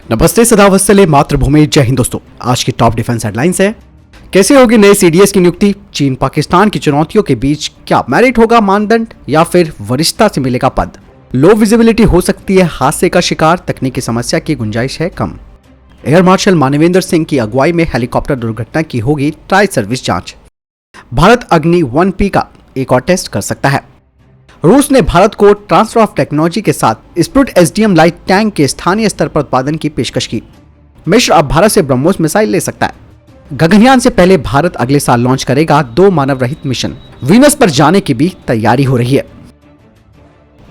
नमस्ते, सदावत्सले मातृभूमि, जय हिंद। दोस्तों, आज की टॉप डिफेंस हेडलाइंस है। कैसे होगी नए सीडीएस की नियुक्ति? चीन पाकिस्तान की चुनौतियों के बीच क्या मेरिट होगा मानदंड या फिर वरिष्ठता से मिलेगा पद? लो विजिबिलिटी हो सकती है हादसे का शिकार, तकनीकी समस्या की गुंजाइश है कम। एयर मार्शल मानवेंद्र सिंह की अगुवाई में हेलीकॉप्टर दुर्घटना की होगी ट्राई सर्विस जांच। भारत अग्नि 1P का एक और टेस्ट कर सकता है। रूस ने भारत को ट्रांसफर ऑफ टेक्नोलॉजी के साथ स्प्रुट SDM लाइट टैंक के स्थानीय स्तर पर उत्पादन की पेशकश की। मिस्र अब भारत से ब्रह्मोस मिसाइल ले सकता है। गगनयान से पहले भारत अगले साल लॉन्च करेगा 2 मानव रहित मिशन। वीनस पर जाने की भी तैयारी हो रही है।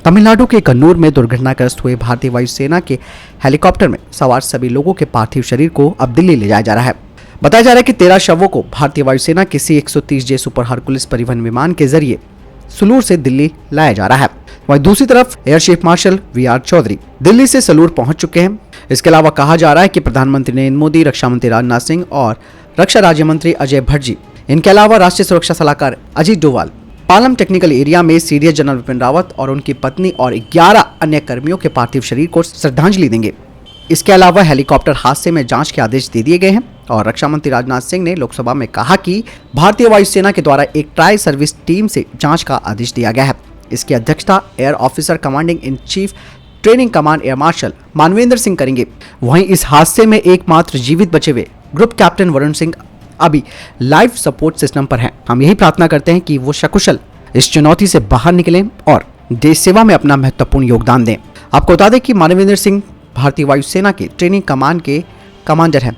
तमिलनाडु के कन्नूर में दुर्घटनाग्रस्त हुए भारतीय वायुसेना के हेलीकॉप्टर में सवार सभी लोगों के पार्थिव शरीर को अब दिल्ली ले जाया जा रहा है। बताया जा रहा है कि 13 शवों को भारतीय वायुसेना के C-130J सुपर हरकुलिस परिवहन विमान के जरिए सलूर से दिल्ली लाया जा रहा है। वहीं दूसरी तरफ air chief marshal VR Chaudhary Delhi से सलूर पहुंच चुके हैं। इसके अलावा कहा जा रहा है कि प्रधानमंत्री नरेंद्र मोदी, रक्षा मंत्री राजनाथ सिंह और रक्षा राज्य मंत्री अजय भट्ट जी, इनके अलावा राष्ट्रीय सुरक्षा सलाहकार अजीत डोवाल, पालम टेक्निकल एरिया में सीडीएस जनरल विपिन रावत और उनकी पत्नी और 11 अन्य कर्मियों के पार्थिव शरीर को श्रद्धांजलि देंगे। इसके अलावा हेलीकॉप्टर हादसे में जांच के आदेश दे दिए गए हैं और रक्षा मंत्री राजनाथ सिंह ने लोकसभा में कहा कि भारतीय वायुसेना के द्वारा एक ट्राई सर्विस टीम से जांच का आदेश दिया गया है। इसकी अध्यक्षता air officer commanding in chief training command air marshal Manvendra Singh करेंगे। वहीं इस हादसे में एकमात्र जीवित बचे हुए ग्रुप कैप्टन वरुण सिंह अभी लाइफ सपोर्ट सिस्टम पर हैं। हम यही प्रार्थना करते हैं कि वो सकुशल इस चुनौती से बाहर निकलें और देश सेवा में अपना महत्वपूर्ण योगदान दें। आपको बता दें कि मानवेंद्र सिंह भारतीय वायुसेना के ट्रेनिंग कमांड के कमांडर हैं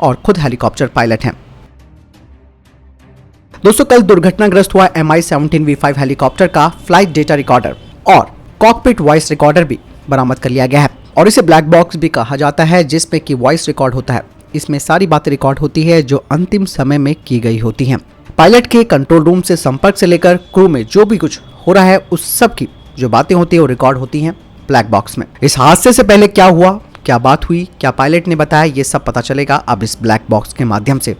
और खुद हेलीकॉप्टर पायलट हैं। दोस्तों, कल दुर्घटनाग्रस्त हुआ Mi-17 V5 हेलीकॉप्टर का फ्लाइट डेटा रिकॉर्डर और कॉकपिट वॉइस रिकॉर्डर भी बरामद कर लिया गया है और इसे ब्लैक बॉक्स भी कहा जाता है, जिसमें कि वॉइस रिकॉर्ड होता है। इसमें सारी बातें रिकॉर्ड होती है जो अंतिम समय में की गई होती हैं। पायलट के कंट्रोल रूम से संपर्क से लेकर क्रू में जो भी कुछ हो रहा है उस सब की जो बातें होती है वो रिकॉर्ड होती हैं ब्लैक बॉक्स में। इस हादसे से पहले क्या हुआ, क्या बात हुई, क्या पायलट ने बताया, ये सब पता चलेगा अब इस ब्लैक बॉक्स के माध्यम से।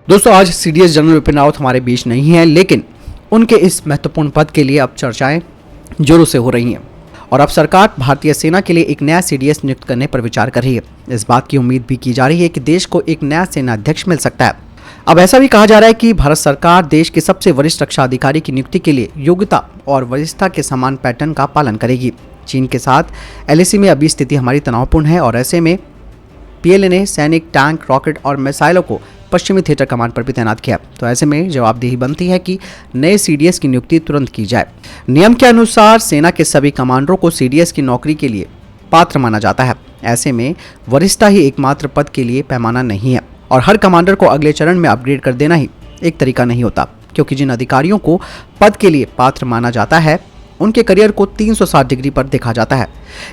दोस्तों, आज सीडीएस जनरल विपिन रावत हमारे बीच नहीं है, लेकिन उनके इस महत्वपूर्ण पद के लिए अब चर्चाएं जोरों से हो रही हैं और अब सरकार भारतीय सेना के लिए एक नया सीडीएस नियुक्त करने पर विचार कर रही है। इस बात की उम्मीद भी की जा रही है कि देश को एक नया सेना अध्यक्ष मिल सकता है। अब ऐसा भी कहा जा रहा है कि भारत सरकार देश के सबसे वरिष्ठ रक्षा अधिकारी की नियुक्ति के लिए योग्यता और वरिष्ठता के समान पैटर्न का पालन करेगी। चीन के साथ LAC में अभी स्थिति हमारी तनावपूर्ण है और ऐसे में PLA ने सैनिक, टैंक, रॉकेट और मिसाइलों को पश्चिमी थिएटर कमांड पर भी तैनात किया। तो ऐसे में जवाबदेही बनती है कि नए सीडीएस की नियुक्ति तुरंत की जाए। नियम के अनुसार सेना के सभी कमांडरों को सीडीएस की नौकरी के लिए पात्र माना जाता है। ऐसे में वरिष्ठता ही एकमात्र पद के लिए पैमाना नहीं है और हर कमांडर को अगले चरण में अपग्रेड कर देना ही एक तरीका नहीं होता, क्योंकि जिन अधिकारियों को पद के लिए पात्र माना जाता है उनके करियर को 360 डिग्री पर देखा जाता है।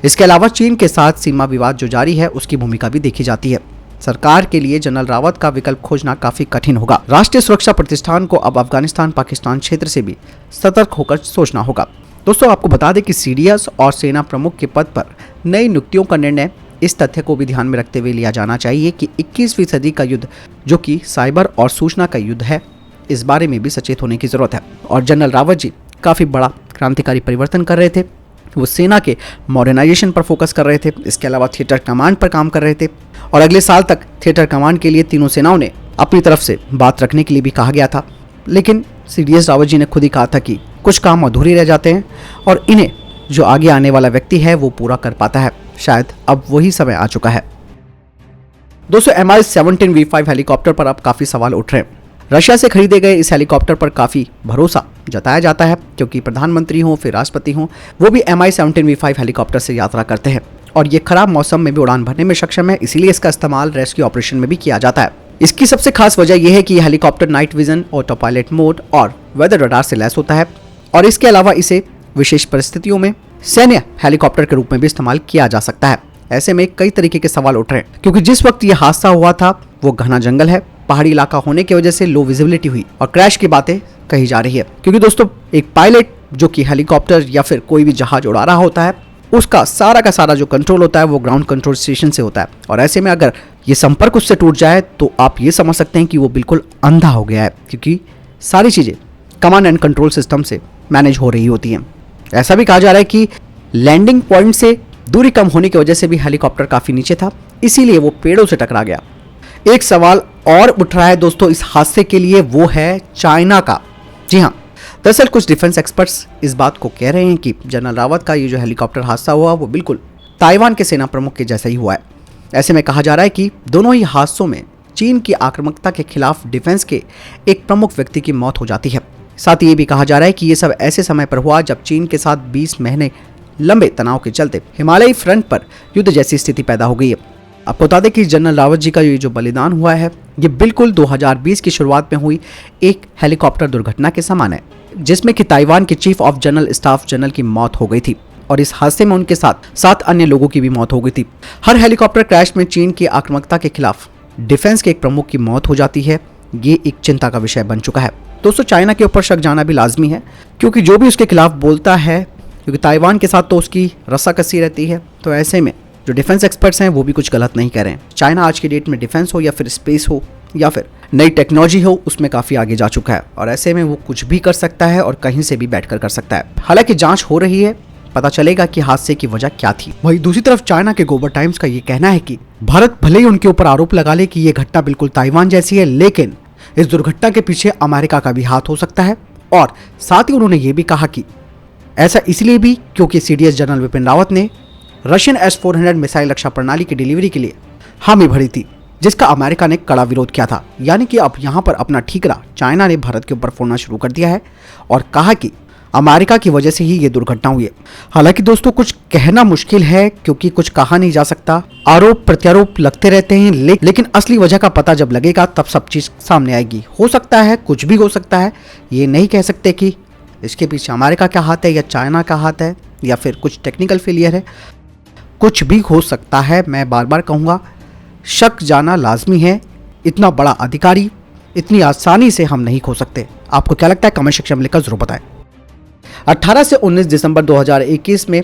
इसके अलावा चीन के साथ सीमा विवाद जो जारी है उसकी भूमिका भी देखी जाती है। सरकार के लिए जनरल रावत का विकल्प खोजना काफी कठिन होगा। राष्ट्रीय सुरक्षा प्रतिष्ठान को अब अफगानिस्तान पाकिस्तान क्षेत्र से भी सतर्क होकर सोचना होगा। दोस्तों, आपको बता दें कि सीडीएस और सेना प्रमुख के पद पर नई नियुक्तियों का निर्णय इस तथ्य को भी ध्यान में रखते हुए लिया जाना चाहिए कि 21वीं सदी का युद्ध जो कि साइबर और सूचना का युद्ध है, इस बारे में भी सचेत होने की जरूरत है। और जनरल रावत जी काफी बड़ा क्रांतिकारी परिवर्तन कर रहे थे। वो सेना के मॉडर्नाइजेशन पर फोकस कर रहे थे। इसके अलावा थिएटर कमांड पर काम कर रहे थे और अगले साल तक थिएटर कमांड के लिए तीनों सेनाओं ने अपनी तरफ से बात रखने के लिए भी कहा गया था। लेकिन सीडीएस रावत जी ने खुद ही कहा था कि कुछ काम अधूरे रह जाते हैं और इन्हें जो आगे आने वाला व्यक्ति है वो पूरा कर पाता है। शायद अब वही समय आ चुका है। दोस्तों, Mi-17 V5 हेलीकॉप्टर पर अब काफी सवाल उठ रहे हैं। रशिया से खरीदे गए इस हेलीकॉप्टर पर काफी भरोसा जताया जाता है, क्योंकि प्रधानमंत्री हो फिर राष्ट्रपति हो वो भी Mi-17 V5 हेलीकॉप्टर से यात्रा करते हैं और ये खराब मौसम में भी उड़ान भरने में सक्षम है। इसीलिए इसका इस्तेमाल रेस्क्यू ऑपरेशन में भी किया जाता है। इसकी सबसे खास वजह यह है कि यह helicopter night vision, auto pilot mode और वेदर रडार से लैस होता है और इसके अलावा इसे विशेष परिस्थितियों में सैन्य हेलीकॉप्टर के रूप में भी इस्तेमाल किया जा सकता है। ऐसे में कई तरीके के सवाल उठ रहे हैं, क्योंकि जिस वक्त यह हादसा हुआ था वो घना जंगल है, पहाड़ी इलाका होने की वजह से लो विजिबिलिटी हुई और क्रैश की बातें कही जा रही है। क्योंकि दोस्तों, एक पायलट जो कि हेलीकॉप्टर या फिर कोई भी जहाज उड़ा रहा होता है उसका सारा का सारा जो कंट्रोल होता है वो ग्राउंड कंट्रोल स्टेशन से होता है और ऐसे में अगर ये संपर्क उससे टूट जाए तो आप ये समझ सकते हैं कि वो बिल्कुल अंधा हो गया है, क्योंकि सारी चीज़ें कमांड एंड कंट्रोल सिस्टम से मैनेज हो रही होती हैं। ऐसा भी कहा जा रहा है कि लैंडिंग पॉइंट से दूरी कम होने की वजह से भी हेलीकॉप्टर काफी नीचे था, इसीलिए वो पेड़ों से टकरा गया। एक सवाल और उठ रहा है दोस्तों इस हादसे के लिए, वो है चाइना का। जी हाँ, दरअसल कुछ डिफेंस एक्सपर्ट्स इस बात को कह रहे हैं कि जनरल रावत का ये जो हेलीकॉप्टर हादसा हुआ वो बिल्कुल ताइवान के सेना प्रमुख के जैसा ही हुआ है। ऐसे में कहा जा रहा है कि दोनों ही हादसों में चीन की आक्रामकता के खिलाफ डिफेंस के एक प्रमुख व्यक्ति की मौत हो जाती है। साथ ही ये भी कहा जा रहा है कि ये सब ऐसे समय पर हुआ जब चीन के साथ 20 महीने लंबे तनाव के चलते हिमालयी फ्रंट पर युद्ध जैसी स्थिति पैदा हो गई है। आपको बता दें कि जनरल रावत जी का ये जो बलिदान हुआ है ये बिल्कुल 2020 की शुरुआत में हुई एक हेलीकॉप्टर दुर्घटना के समान है, जिसमें कि ताइवान के chief of general staff general की मौत हो गई थी और इस हादसे में उनके साथ 7 अन्य लोगों की भी मौत हो गई थी। हर हेलीकॉप्टर क्रैश में चीन की आक्रामकता के खिलाफ डिफेंस के एक प्रमुख की मौत हो जाती है, ये एक चिंता का विषय बन चुका है। दोस्तों चाइना के ऊपर शक जाना भी लाजमी है, क्योंकि जो भी उसके खिलाफ बोलता है, क्योंकि ताइवान के साथ तो उसकी रस्साकसी रहती है, तो ऐसे में जो डिफेंस एक्सपर्ट्स हैं वो भी कुछ गलत नहीं कर रहे हैं। चाइना आज की डेट में डिफेंस हो या फिर स्पेस हो या फिर नई टेक्नोलॉजी हो, उसमें काफ़ी आगे जा चुका है और ऐसे में वो कुछ भी कर सकता है और कहीं से भी बैठकर कर सकता है। हालांकि जांच हो रही है, पता चलेगा कि हादसे की वजह क्या थी। वहीं दूसरी तरफ चाइना के गोबर टाइम्स का ये कहना है कि भारत भले ही उनके ऊपर आरोप लगा ले कि ये घटना बिल्कुल ताइवान जैसी है, लेकिन इस दुर्घटना के पीछे अमेरिका का भी हाथ हो सकता है। और साथ ही उन्होंने ये भी कहा कि ऐसा इसलिए भी क्योंकि सीडीएस जनरल विपिन रावत ने रशियन S-400 मिसाइल रक्षा प्रणाली की डिलीवरी के लिए हामी भरी थी, जिसका अमेरिका ने कड़ा विरोध किया था। यानी कि अब यहाँ पर अपना ठीकरा चाइना ने भारत के ऊपर फोड़ना शुरू कर दिया है और कहा कि अमेरिका की वजह से ही ये दुर्घटना हुई है। हालांकि दोस्तों कुछ कहना मुश्किल है, क्योंकि कुछ कहा नहीं जा सकता, आरोप प्रत्यारोप लगते रहते हैं, लेकिन असली वजह का पता जब लगेगा तब सब चीज सामने आएगी। हो सकता है कुछ भी हो सकता है, ये नहीं कह सकते कि इसके पीछे अमेरिका का हाथ है या चाइना का हाथ है या फिर कुछ टेक्निकल फेलियर है, कुछ भी हो सकता है। मैं बार बार कहूँगा, शक जाना लाजमी है। इतना बड़ा अधिकारी इतनी आसानी से हम नहीं खो सकते। आपको क्या लगता है कमेंट सेक्शन में लिखकर जरूर बताएं। 18 से 19 दिसंबर 2021 में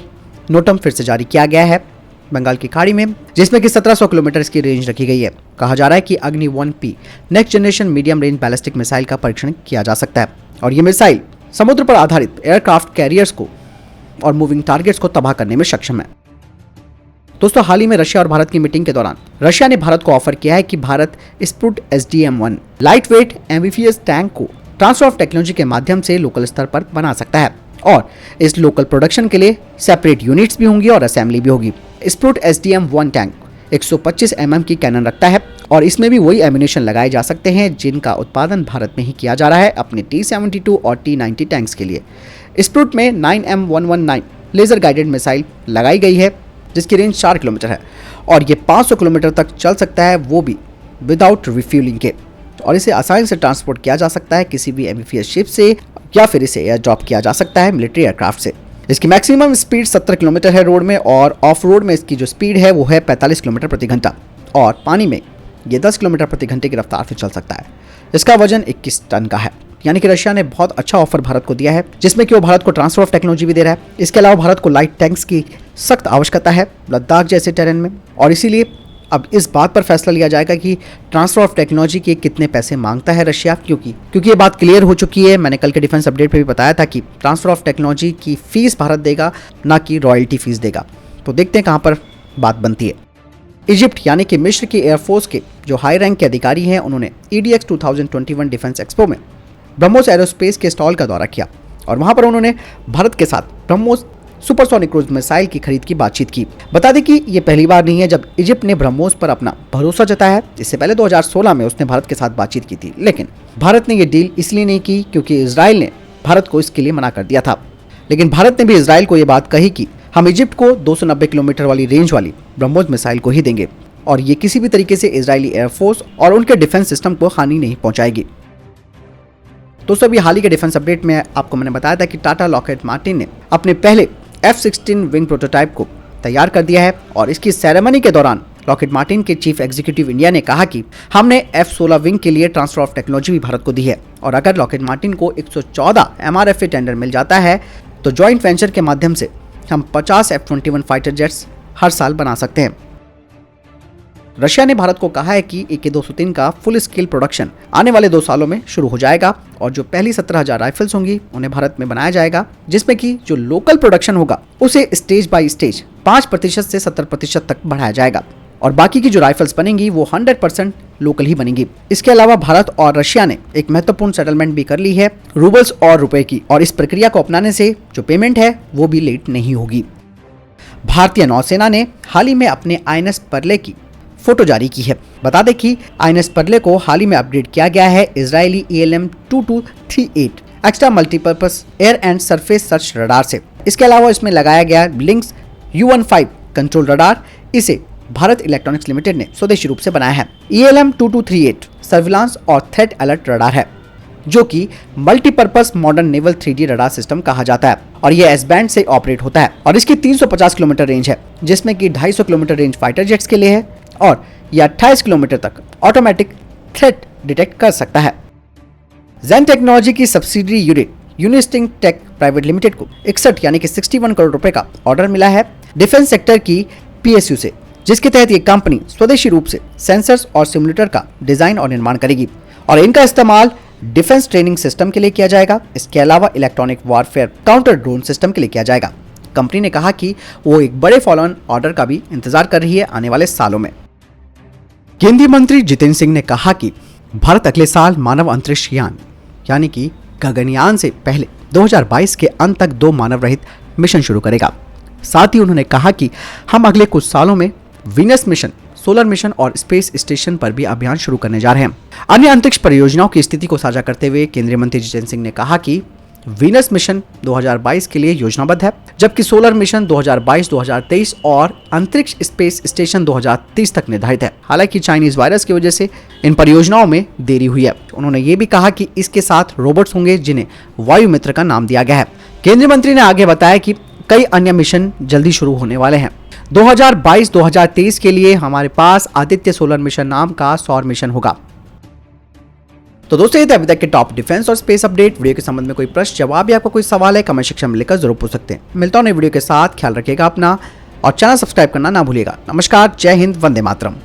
नोटम फिर से जारी किया गया है बंगाल की खाड़ी में, जिसमें कि 1700 किलोमीटर की रेंज रखी गई है। कहा जा रहा है कि अग्नि 1P next generation medium range ballistic missile का परीक्षण किया जा सकता है और ये मिसाइल समुद्र पर आधारित एयरक्राफ्ट कैरियर्स को और मूविंग टारगेट्स को तबाह करने में सक्षम है। दोस्तों हाल ही में रशिया और भारत की मीटिंग के दौरान रशिया ने भारत को ऑफर किया है कि Bharat Sprut SDM-1 light weight amphibious tank को ट्रांसफर ऑफ टेक्नोलॉजी के माध्यम से लोकल स्तर पर बना सकता है और इस लोकल प्रोडक्शन के लिए सेपरेट यूनिट्स भी होंगी और असेंबली भी होगी। स्प्रूट SDM-1 टैंक 125 mm की कैनन रखता है और इसमें भी वही एम्यूनेशन लगाए जा सकते हैं जिनका उत्पादन भारत में ही किया जा रहा है अपने T-72 और T-90 टैंक्स के लिए। स्प्रूट में 9M119 लेजर गाइडेड मिसाइल लगाई गई है, जिसकी रेंज 4 किलोमीटर है और ये 500 किलोमीटर तक चल सकता है, वो भी विदाउट रिफ्यूलिंग के, और इसे आसानी से ट्रांसपोर्ट किया जा सकता है किसी भी एम्फीबियस शिप से या फिर इसे एयर ड्रॉप किया जा सकता है मिलिट्री एयरक्राफ्ट से। इसकी मैक्सिमम स्पीड 70 किलोमीटर है रोड में और ऑफ रोड में इसकी जो स्पीड है वो है 45 किलोमीटर प्रति घंटा और पानी में ये 10 किलोमीटर प्रति घंटे की रफ्तार से चल सकता है। इसका वजन 21 टन का है। यानी कि रशिया ने बहुत अच्छा ऑफर भारत को दिया है, जिसमें कि वो भारत को ट्रांसफर ऑफ टेक्नोलॉजी भी दे रहा है। इसके अलावा भारत को लाइट टैंक्स की सख्त आवश्यकता है लद्दाख जैसे टेरेन में, और इसीलिए अब इस बात पर फैसला लिया जाएगा कि ट्रांसफर ऑफ टेक्नोलॉजी के कितने पैसे मांगता है रशिया, क्योंकि ये बात क्लियर हो चुकी है। मैंने कल के डिफेंस अपडेट पे भी बताया था कि ट्रांसफर ऑफ टेक्नोलॉजी की फीस भारत देगा, ना कि रॉयल्टी फीस देगा। तो देखते हैं कहाँ पर बात बनती है। इजिप्ट यानी कि मिस्र की एयरफोर्स के जो हाई रैंक के अधिकारी हैं, उन्होंने EDX 2021 डिफेंस एक्सपो में ब्रह्मोस एरोस्पेस के स्टॉल का दौरा किया और वहां पर उन्होंने भारत के साथ ब्रह्मोस सुपरसोनिक क्रूज मिसाइल की खरीद की बातचीत की। बता दें कि ये पहली बार नहीं है जब इजिप्ट ने ब्रह्मोस पर अपना भरोसा जताया है। इससे पहले 2016 में उसने भारत के साथ बातचीत की थी, लेकिन भारत ने ये डील इसलिए नहीं की क्योंकि इजराइल ने भारत को इसके लिए मना कर दिया था। लेकिन भारत ने भी इजराइल को ये बात कही कि हम इजिप्ट को 290 किलोमीटर वाली रेंज वाली ब्रह्मोस मिसाइल को ही देंगे और ये किसी भी तरीके से इजरायली एयरफोर्स और उनके डिफेंस सिस्टम को हानि नहीं पहुंचाएगी। दोस्तों अभी हाल ही के डिफेंस अपडेट में आपको मैंने बताया था कि टाटा लॉकहीड मार्टिन ने अपने पहले F-16 विंग प्रोटोटाइप को तैयार कर दिया है और इसकी सेरेमनी के दौरान लॉकहीड मार्टिन के चीफ एग्जीक्यूटिव इंडिया ने कहा कि हमने F-16 विंग के लिए ट्रांसफर ऑफ टेक्नोलॉजी भी भारत को दी है और अगर लॉकहीड मार्टिन को 114 MRFA टेंडर मिल जाता है तो जॉइंट वेंचर के माध्यम से हम 50 F-21 फाइटर जेट्स हर साल बना सकते हैं। रशिया ने भारत को कहा है कि AK-203 का फुल स्केल प्रोडक्शन आने वाले 2 सालों में शुरू हो जाएगा और जो पहली 17,000 राइफल्स होंगी उन्हें भारत में बनाया जाएगा, जिसमें कि जो लोकल प्रोडक्शन होगा उसे स्टेज बाय स्टेज 5% से 70% तक बढ़ाया जाएगा और बाकी की जो राइफल्स बनेंगी वो 100% लोकल ही बनेंगी। इसके अलावा भारत और रशिया ने एक महत्वपूर्ण सेटलमेंट भी कर ली है रूबल्स और रुपए की, और इस प्रक्रिया को अपनाने से जो पेमेंट है वो भी लेट नहीं होगी। भारतीय नौसेना ने हाल ही में अपने INS परले की फोटो जारी की है। बता दें कि INS परले को हाल ही में अपग्रेड किया गया है Israeli ALM-2238 extra multipurpose air and surface search radar से। इसके अलावा इसमें लगाया गया लिंक्स U15 कंट्रोल रडार, इसे भारत इलेक्ट्रॉनिक्स लिमिटेड ने स्वदेशी रूप से बनाया है। ALM-2238 सर्विलांस और थ्रेट अलर्ट रडार है, जो कि multipurpose modern naval 3D radar system कहा जाता है और यह एस बैंड से ऑपरेट होता है और इसकी 350 किलोमीटर रेंज है, जिसमें कि 250 किलोमीटर रेंज फाइटर जेट्स के लिए है और यह 28 किलोमीटर तक ऑटोमेटिक थ्रेट डिटेक्ट कर सकता है। जेन टेक्नोलॉजी की subsidiary unit Unistring tech private limited को 61 यानी कि 61 करोड़ रुपए का ऑर्डर मिला है डिफेंस सेक्टर की PSU से, जिसके तहत ये कंपनी स्वदेशी रूप से सेंसर्स और सिमुलेटर का डिजाइन और निर्माण करेगी और इनका इस्तेमाल डिफेंस ट्रेनिंग सिस्टम के लिए किया जाएगा। इसके अलावा electronic warfare counter drone system के लिए किया जाएगा। कंपनी ने कहा कि वो एक बड़े फॉलो ऑन ऑर्डर का भी इंतजार कर रही है आने वाले सालों में। केंद्रीय मंत्री जितेंद्र सिंह ने कहा कि भारत अगले साल मानव अंतरिक्ष यान यानी कि गगनयान से पहले 2022 के अंत तक 2 मानव रहित मिशन शुरू करेगा। साथ ही उन्होंने कहा कि हम अगले कुछ सालों में वीनस मिशन, सोलर मिशन और स्पेस स्टेशन पर भी अभियान शुरू करने जा रहे हैं। अन्य अंतरिक्ष परियोजनाओं की स्थिति को साझा करते हुए केंद्रीय मंत्री जितेंद्र सिंह ने कहा कि वीनस मिशन 2022 के लिए योजनाबद्ध है, जबकि सोलर मिशन 2022-2023 और अंतरिक्ष स्पेस स्टेशन 2030 तक निर्धारित है। हालांकि चाइनीज वायरस की वजह से इन परियोजनाओं में देरी हुई है। उन्होंने ये भी कहा कि इसके साथ रोबोट्स होंगे जिन्हें वायु मित्र का नाम दिया गया है। केंद्रीय मंत्री ने आगे बताया कि कई अन्य मिशन जल्दी शुरू होने वाले हैं। 2022-2023 के लिए हमारे पास आदित्य सोलर मिशन नाम का सौर मिशन होगा। तो दोस्तों, ये थे अभी तक के टॉप डिफेंस और स्पेस अपडेट। वीडियो के संबंध में कोई प्रश्न, जवाब या आपका कोई सवाल है कमेंट सेक्शन में लिखकर जरूर पूछ सकते हैं। मिलता हूं नई वीडियो के साथ, ख्याल रखिएगा अपना और चैनल सब्सक्राइब करना ना भूलिएगा। नमस्कार, जय हिंद, वंदे मातरम।